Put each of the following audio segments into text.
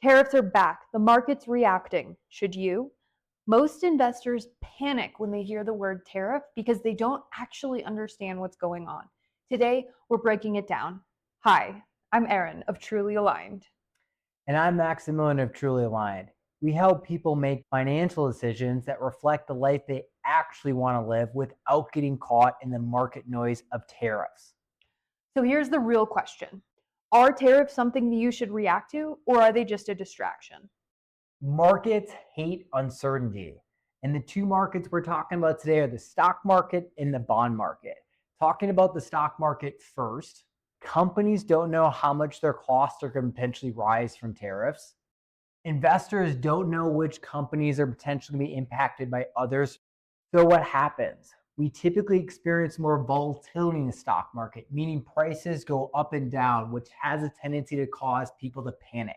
Tariffs are back. The market's reacting. Should you? Most investors panic when they hear the word tariff because they don't actually understand what's going on. Today, we're breaking it down. Hi, I'm Erin of Truly Aligned. And I'm Maximilian of Truly Aligned. We help people make financial decisions that reflect the life they actually want to live without getting caught in the market noise of tariffs. So here's the real question. Are tariffs something that you should react to, or are they just a distraction? Markets hate uncertainty. And the two markets we're talking about today are the stock market and the bond market. Talking about the stock market first, companies don't know how much their costs are going to potentially rise from tariffs. Investors don't know which companies are potentially going to be impacted by others. So what happens? We typically experience more volatility in the stock market, meaning prices go up and down, which has a tendency to cause people to panic.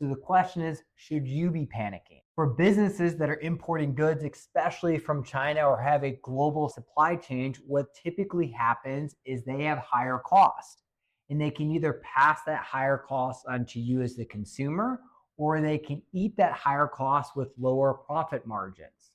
So the question is, should you be panicking? For businesses that are importing goods, especially from China, or have a global supply chain, what typically happens is they have higher costs. And they can either pass that higher cost on to you as the consumer, or they can eat that higher cost with lower profit margins.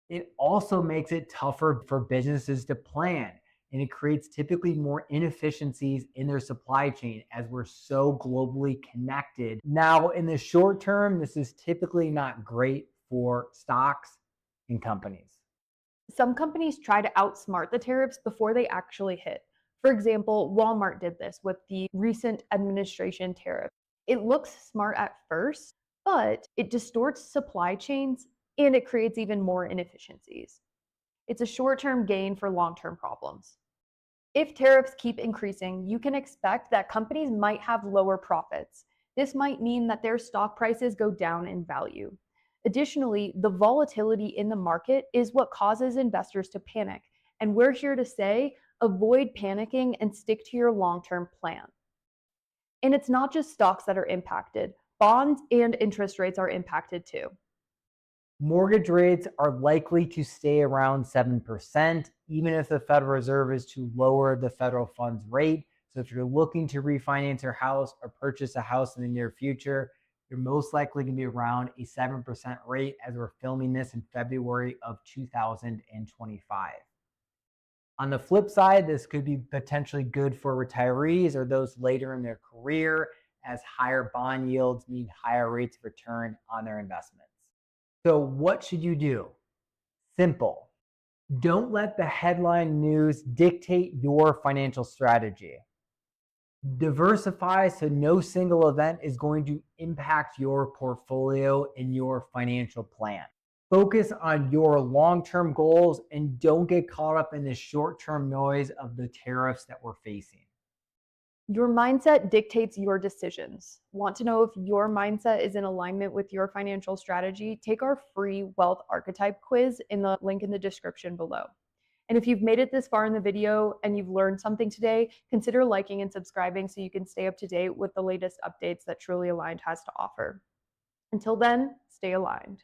It also makes it tougher for businesses to plan, and it creates typically more inefficiencies in their supply chain as we're so globally connected. Now, in the short term, this is typically not great for stocks and companies. Some companies try to outsmart the tariffs before they actually hit. For example, Walmart did this with the recent administration tariff. It looks smart at first, but it distorts supply chains and it creates even more inefficiencies. It's a short-term gain for long-term problems. If tariffs keep increasing, you can expect that companies might have lower profits. This might mean that their stock prices go down in value. Additionally, the volatility in the market is what causes investors to panic, and we're here to say, avoid panicking and stick to your long-term plan. And it's not just stocks that are impacted. Bonds and interest rates are impacted too. Mortgage rates are likely to stay around 7%, even if the Federal Reserve is to lower the federal funds rate. So if you're looking to refinance your house or purchase a house in the near future, you're most likely going to be around a 7% rate as we're filming this in February of 2025. On the flip side, this could be potentially good for retirees or those later in their career, as higher bond yields mean higher rates of return on their investments. So what should you do? Simple. Don't let the headline news dictate your financial strategy. Diversify so no single event is going to impact your portfolio and your financial plan. Focus on your long-term goals and don't get caught up in the short-term noise of the tariffs that we're facing. Your mindset dictates your decisions. Want to know if your mindset is in alignment with your financial strategy? Take our free wealth archetype quiz in the link in the description below. And if you've made it this far in the video and you've learned something today, consider liking and subscribing so you can stay up to date with the latest updates that Truly Aligned has to offer. Until then, stay aligned.